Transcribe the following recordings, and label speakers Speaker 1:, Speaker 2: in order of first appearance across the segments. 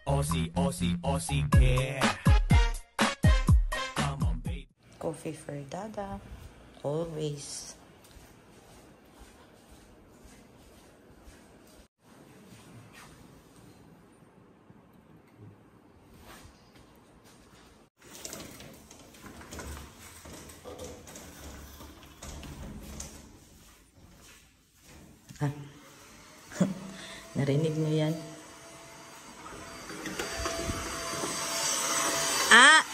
Speaker 1: Aussie, Aussie, Aussie care. Come on, baby.
Speaker 2: Coffee for Dada. Always. Narinig mo yan? Ah!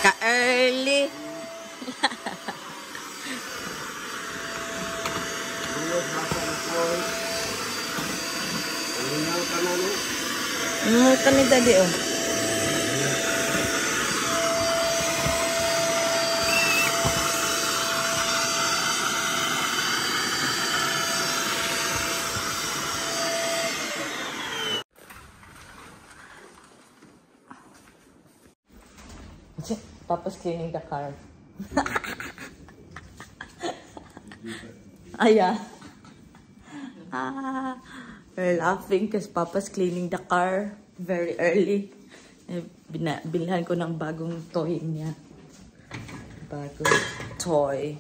Speaker 2: Ka-early! Kami tadi, oh. Papa's cleaning the car. Ayan. We're laughing because Papa's cleaning the car very early. Bilhan ko ng bagong toy niya. Bagong toy.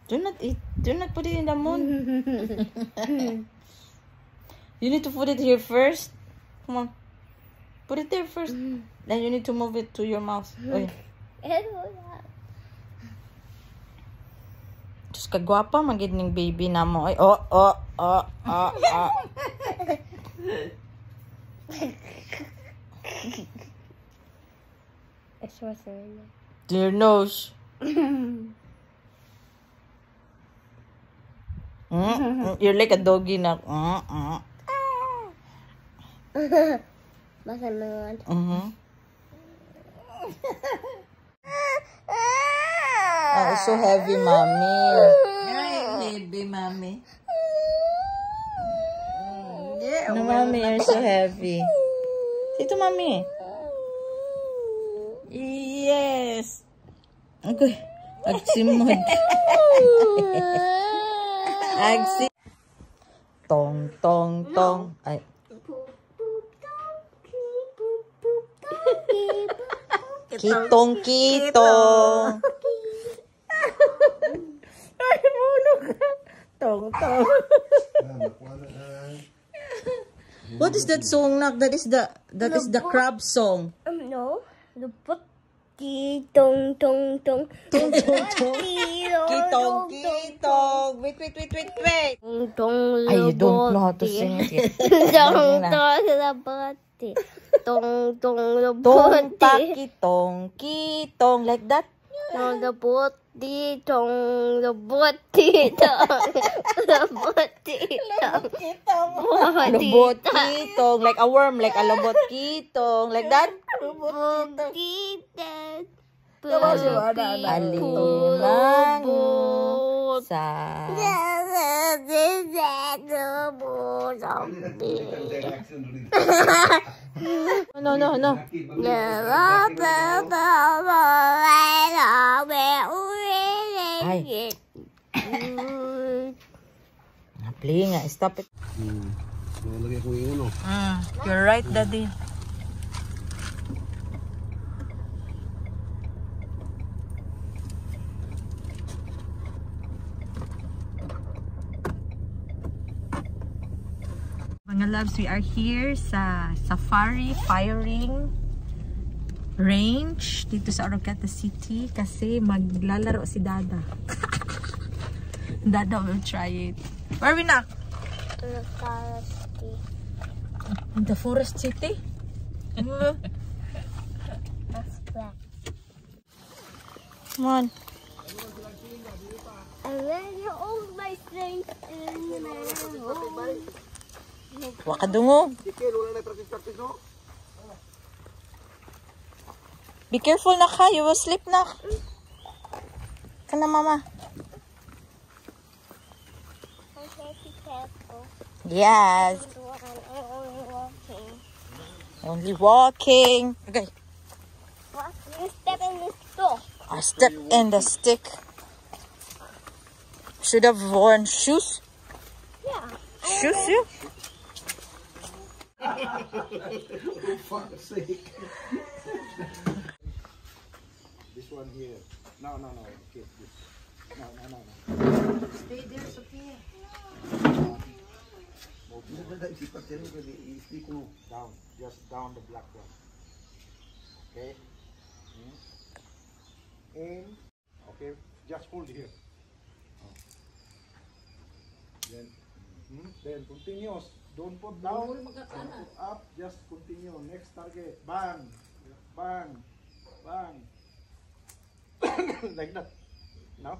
Speaker 2: Do not eat. Do not put it in the moon. You need to put it here first. Come on. Put it there first. Then you need to move it to your mouth. Okay. Diyos ka gwapa, magid ning baby na mo. Ay,
Speaker 3: It's what's in
Speaker 2: Dear nose. You're like a doggy na.
Speaker 3: Basta naman.
Speaker 2: Oh, so heavy, mommy. Heavy, mommy. No, mommy, you're so heavy. Ito, mommy. Yes. Okay. Agsimod. Agsi. Tong, tong, tong. Ay. Kitong, kitong. Ay, muno ka. Tong, tong. What is that song, Nak? That is the crab song.
Speaker 3: No. The book. Kitong, tong, tong.
Speaker 2: Tong, tong, tong. Kitong, kitong. Wait.
Speaker 3: Tong,
Speaker 2: Ay, you don't know how to sing it.
Speaker 3: Tong, tong, labati. Tong, tong,
Speaker 2: Tong,
Speaker 3: labati.
Speaker 2: kitong, kitong. Like that?
Speaker 3: Tong, labati. Tong, labati. Tong, labati.
Speaker 2: Lobot, kitong. Like a worm, like a lobot, kitong. Like that? Alimango sa No. Ay. Play nga, stop it. You're right, Daddy. Mga loves, we are here sa Safari Firing Range dito sa Oroqueta City kasi maglalaro si Dada. Dada will try it. Where are we na? In the forest city? Come on.
Speaker 3: I read all my things in the
Speaker 2: Wakadungo. Be careful na ka. You will slip na. Kana mama.
Speaker 3: Okay, be careful.
Speaker 2: Yes.
Speaker 3: I'm only walking.
Speaker 2: Only walking. Okay.
Speaker 3: What? You step in the store.
Speaker 2: I step in the stick. Should have worn shoes.
Speaker 3: Yeah.
Speaker 2: Shoes, you?
Speaker 4: Fuck's sake. This one here. No. Okay, this. No.
Speaker 2: Stay there, Sophia.
Speaker 4: Down. Just down the black one. Okay. Aim. Okay. Just hold here. Then continuous. Don't put down. Don't put up. Just continue. Next target. Bang. Bang. Bang. Like that. Now.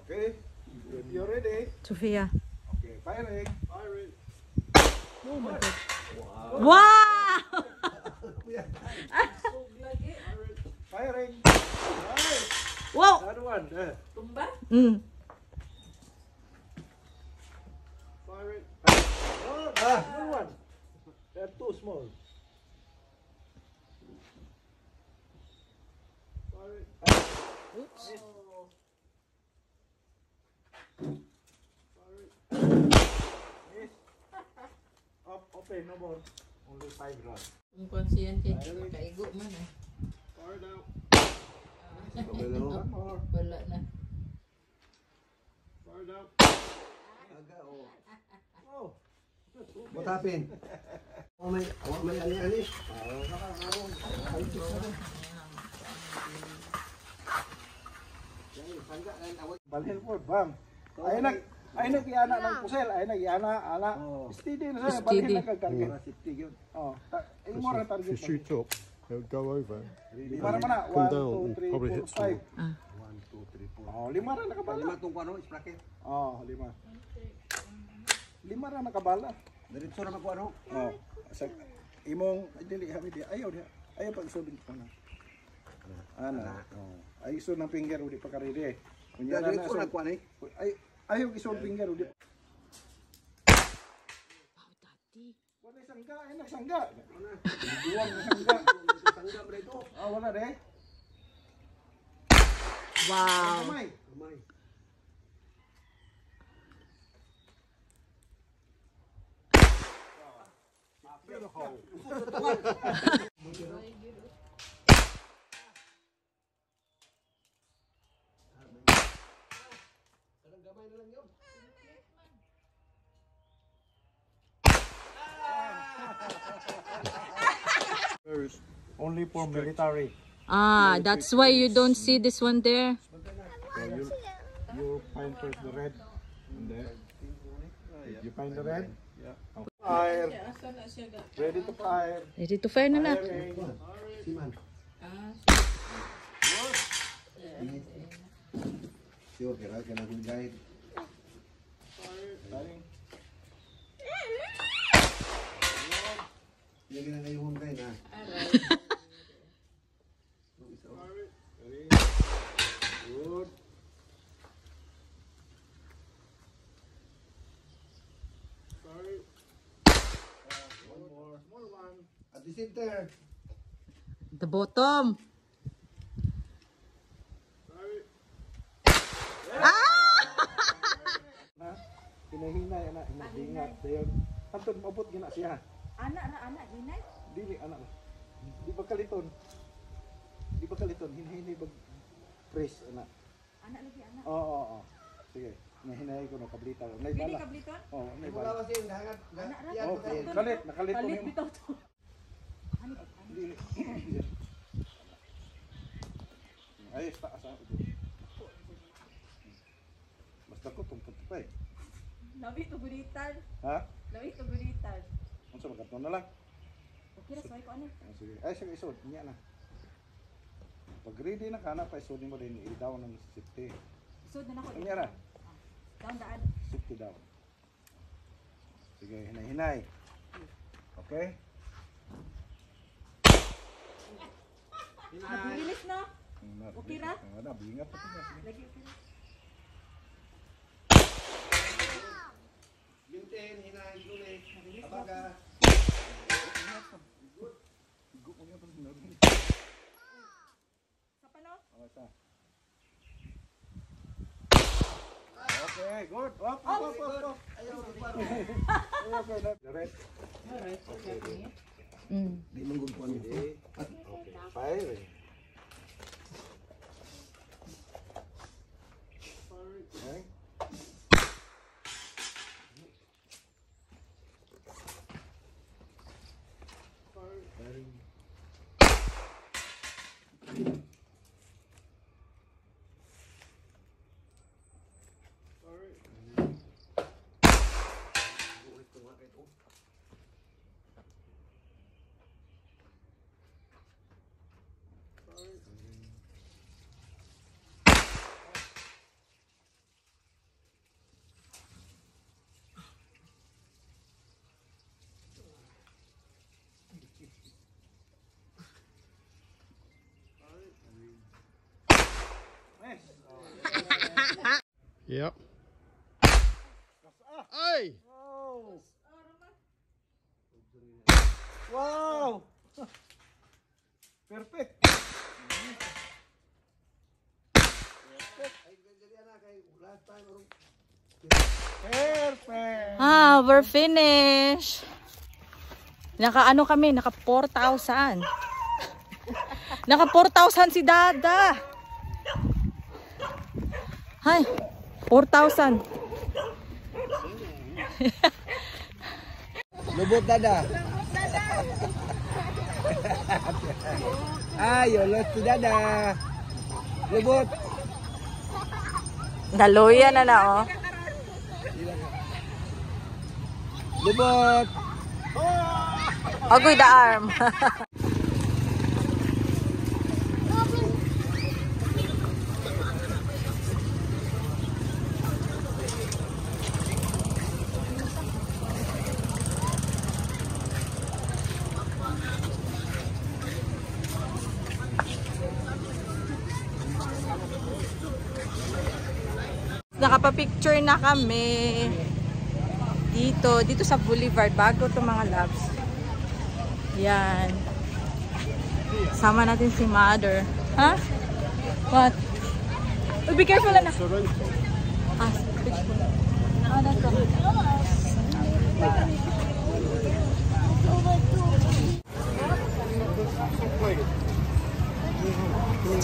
Speaker 4: Okay. If you're ready.
Speaker 2: Sophia.
Speaker 4: Okay. Firing. Firing.
Speaker 2: Wow!
Speaker 4: Firing. Right.
Speaker 2: Wow!
Speaker 4: Another one.
Speaker 2: Mm.
Speaker 4: Firing. Oh, another one. They're too small. Firing.
Speaker 2: Oops.
Speaker 4: Yes. Up, open, no more. Only 5 rounds.
Speaker 5: Ang konsyente, makaigo man eh.
Speaker 4: Fire down.
Speaker 5: One
Speaker 4: more.
Speaker 5: Wala na.
Speaker 4: Fire down. Oh.
Speaker 6: What happened? May ani-ani.
Speaker 4: Balhin po, bam. Ay nag-iana ng pusel, ay nag-iana, ana. Steady na siya, balhin na kag-target. Oh, imo ra target.
Speaker 7: If you shoot up, it'll go over.
Speaker 4: Lima ra man na.
Speaker 7: Come
Speaker 4: 1,
Speaker 7: down
Speaker 4: 2,
Speaker 7: and
Speaker 4: 3,
Speaker 7: probably
Speaker 4: 4,
Speaker 7: hit
Speaker 4: 5.
Speaker 7: someone.
Speaker 6: 1, 2, 3, 4.
Speaker 4: Oh, 5 ra nakabala.
Speaker 6: Lima tong kuano, sprocket.
Speaker 4: Oh, 5. 5 ra nakabala.
Speaker 6: Diretso na magkuano.
Speaker 4: Oh, sa imong dili habi di ayaw dia. Ayaw pag isod ko na. Ana. Oh. Ay isod ng finger udi pa karidi. Kunya na
Speaker 6: Diretso
Speaker 4: na.
Speaker 6: na kuano eh.
Speaker 4: Ay ayaw isod finger udi. Wala sangga, ay nagsangga. Duwang na sangga.
Speaker 6: Tangga ba ito?
Speaker 4: Ah, wala de.
Speaker 2: Wow!
Speaker 4: Kamay.
Speaker 6: Kamay.
Speaker 4: Only for military.
Speaker 2: Ah, that's why you don't see this one there.
Speaker 4: So you find first the red. And then you find the red. Yeah. Fire. Ready to fire.
Speaker 2: Ready to fire na na.
Speaker 4: Firing.
Speaker 6: Siman. Sure, kaya kung guide.
Speaker 4: Firing.
Speaker 6: Yan na ngayon guide na.
Speaker 4: Very good. Sorry. One more. Small one.
Speaker 6: At the center.
Speaker 2: The bottom.
Speaker 4: Sorry.
Speaker 2: Ah!
Speaker 4: Na, hinahinay na, hinahingat. Dayon. Antod mabot gina siya.
Speaker 2: Anak hinay.
Speaker 4: Dili anak. Di ba kaliton? Di ba kaliton? Hinahinay bag press anak.
Speaker 2: Anak lagi anak.
Speaker 4: Oo. Sige. Nahinay ko no kablita. Nay bala.
Speaker 2: kabliton?
Speaker 4: Oo, nay
Speaker 6: Wala
Speaker 4: bala.
Speaker 6: kasi hangat.
Speaker 4: Okay. Kalit, nakalit ko
Speaker 2: Palit
Speaker 4: nimo.
Speaker 2: bitaw to.
Speaker 4: Dili. Ay, sta asa. Basta ko tungkol pa eh.
Speaker 2: Labi to gunitan.
Speaker 4: Ha?
Speaker 2: Labi to gunitan.
Speaker 4: Unsa magkatno na lang?
Speaker 2: Okay ra sway ko ani.
Speaker 4: Sige. Ay, sige isod. Niya na. Pag ready na ka na, pa isod mo din. I-down ng safety.
Speaker 2: Sud na nako.
Speaker 4: Niya na.
Speaker 2: Down daan.
Speaker 4: Safety down. Sige, hinay-hinay. Okay?
Speaker 2: Mabilis na. Okay ra?
Speaker 4: Bingat pa ito.
Speaker 6: Bintin, hinay, lulit. Abaga.
Speaker 4: Okay, good. Up. Okay, direct.
Speaker 6: Di manggugpuan ito.
Speaker 4: Okay, fire. Okay.
Speaker 7: Yep. Hey!
Speaker 4: Wow! Perfect. Perfect.
Speaker 2: We're finished. Naka 4,000. Naka 4,000 si Dada. Hay, 4,000.
Speaker 6: Lubot dada. Ayo, let's to dada. Lubot.
Speaker 2: Daluyan na oh.
Speaker 6: Lubot.
Speaker 2: Agoy the arm. Nakapapicture na kami dito sa Boulevard bago to mga loves. Yan. Sama natin si Mother. Ha? What? Oh, be careful na. That's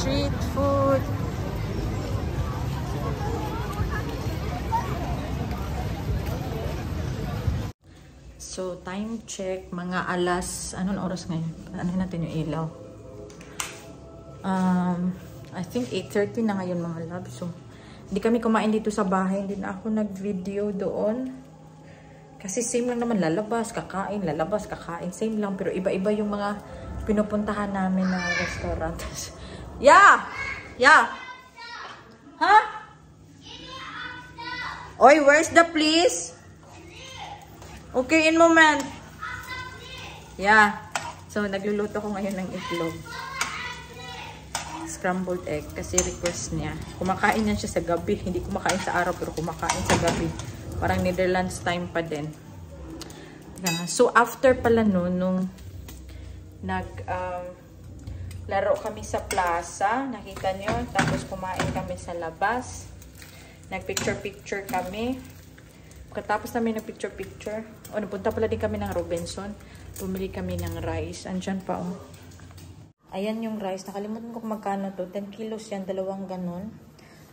Speaker 2: street food. So, time check, mga alas, anong oras ngayon? Ano natin yung ilaw? I think 8:30 na ngayon mga love. So, hindi kami kumain dito sa bahay. Hindi na ako nag-video doon. Kasi same lang naman, lalabas, kakain, same lang. Pero iba-iba yung mga pinupuntahan namin na restaurant. Yeah! Huh? Oy, where's the please? Okay, in moment. Yeah. So, nagluluto ko ngayon ng itlog. Scrambled egg. Kasi request niya. Kumakain yan siya sa gabi. Hindi kumakain sa araw, pero kumakain sa gabi. Parang Netherlands time pa din. So, after pala nun, nung laro kami sa plaza. Nakita nyo? Tapos kumain kami sa labas. Nag-picture-picture kami. Pagkatapos namin ng picture-picture, napunta pala din kami ng Robinson. Bumili kami ng rice. Andyan pa, oh. Ayan yung rice. Nakalimutan ko kung magkano to. 10 kilos yan, 2 ganon.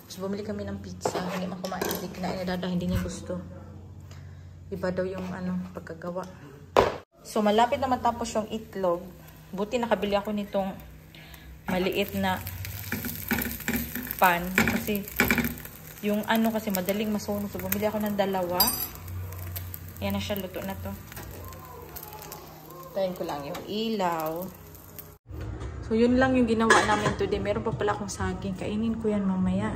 Speaker 2: Tapos bumili kami ng pizza. Hindi man kumain. Hindi kinain ni Dada. Hindi niya gusto. Iba daw yung pagkagawa. So, malapit na matapos yung itlog. Buti nakabili ako nitong maliit na pan. Kasi yung kasi madaling masunog. So, bumili ako ng 2. Ayan na siya, luto na to. Tayin ko lang yung ilaw. So, yun lang yung ginawa namin today. Meron pa pala akong saging. Kainin ko yan mamaya.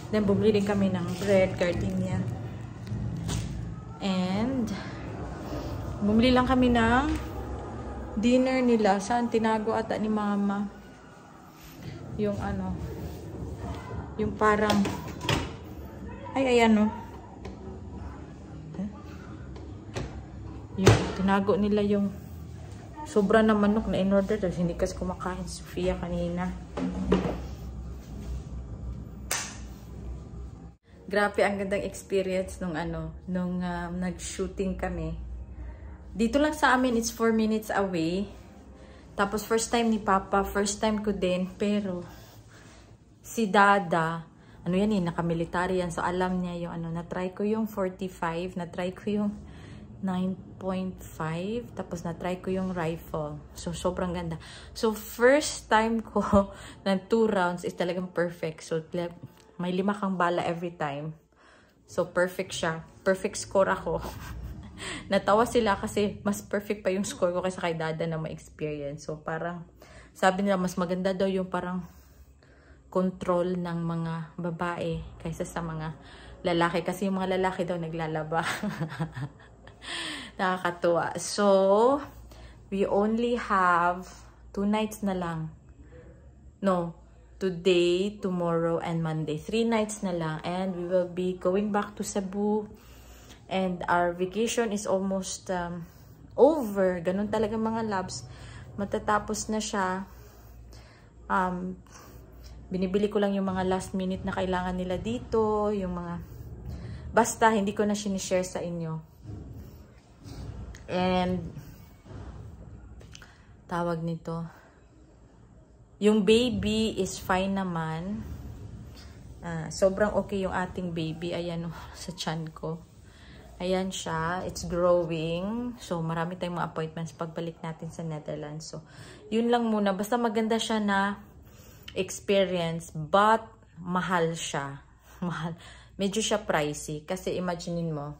Speaker 2: Then, bumili din kami ng bread, gardenia. And Bumili lang kami ng dinner nila. Saan? Tinago ata ni mama. Yung ano. Yung parang. Ay, ayan o. Yung tinago nila yung sobra na manok na in-order. Tapos hindi kasi kumakain si Sofia kanina. Grabe ang gandang experience nung nag-shooting kami. Dito lang sa amin, it's 4 minutes away. Tapos first time ni Papa, first time ko din. Pero si Dada, ano yan naka-military yan. So alam niya yung na-try ko yung 45, na-try ko yung 9.5, tapos na-try ko yung rifle. So sobrang ganda. So first time ko ng 2 rounds is talagang perfect. So may 5 kang bala every time. So, perfect siya. Perfect score ako. Natawa sila kasi mas perfect pa yung score ko kaysa kay Dada na ma-experience. So, parang, sabi nila, mas maganda daw yung parang control ng mga babae kaysa sa mga lalaki. Kasi yung mga lalaki daw naglalaba. Nakakatuwa. So, we only have 2 nights na lang. No. Today, tomorrow, and Monday. 3 nights na lang. And we will be going back to Cebu. And our vacation is almost over. Ganun talaga mga loves. Matatapos na siya. Binibili ko lang yung mga last minute na kailangan nila dito. Yung mga... Basta, hindi ko na sinishare sa inyo. And... Tawag nito... Yung baby is fine naman. Sobrang okay yung ating baby. Ayan sa tiyan ko. Ayan siya. It's growing. So, marami tayong mga appointments pagbalik natin sa Netherlands. So, yun lang muna. Basta maganda siya na experience. But, mahal siya. Mahal. Medyo siya pricey. Kasi imaginein mo,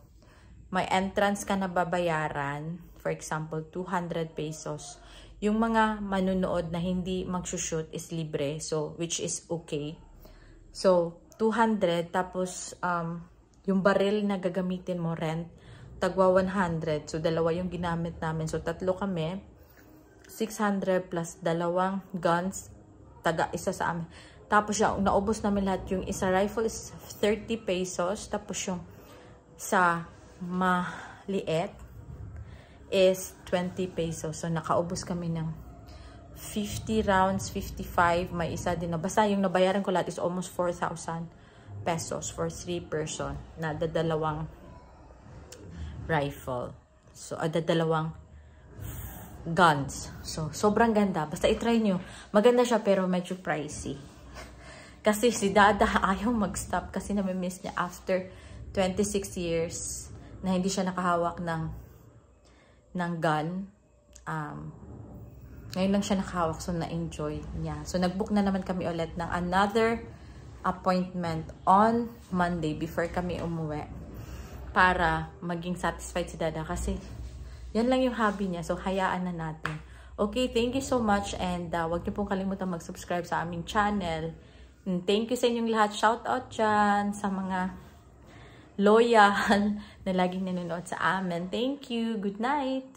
Speaker 2: may entrance ka na babayaran. For example, 200 pesos. Yung mga manunood na hindi magsushoot is libre. So, which is okay. So, 200. Tapos, yung baril na gagamitin mo, rent, tagwa 100. So, 2 yung ginamit namin. So, 3 kami. 600 plus 2 guns. Isa sa amin. Tapos, yung naubos namin lahat. Yung isa rifle is 30 pesos. Tapos, yung sa maliit is 20 pesos. So, nakaubos kami ng 50 rounds, 55. May isa din. Basta yung nabayaran ko lahat is almost 4,000 pesos for 3 person na dadalawang rifle. So, dadalawang guns. So, sobrang ganda. Basta itry nyo. Maganda siya pero medyo pricey. Kasi si Dada ayaw mag-stop kasi namimiss niya after 26 years na hindi siya nakahawak ng gun. Ngayon lang siya nakahawak, so na-enjoy niya. So, nag-book na naman kami ulit ng another appointment on Monday before kami umuwi para maging satisfied si Dada kasi yan lang yung hobby niya. So, hayaan na natin. Okay, thank you so much and huwag niyo pong kalimutan mag-subscribe sa aming channel. And thank you sa inyong lahat. Shout out dyan sa mga loyal na laging nanonood sa amin. Thank you. Good night.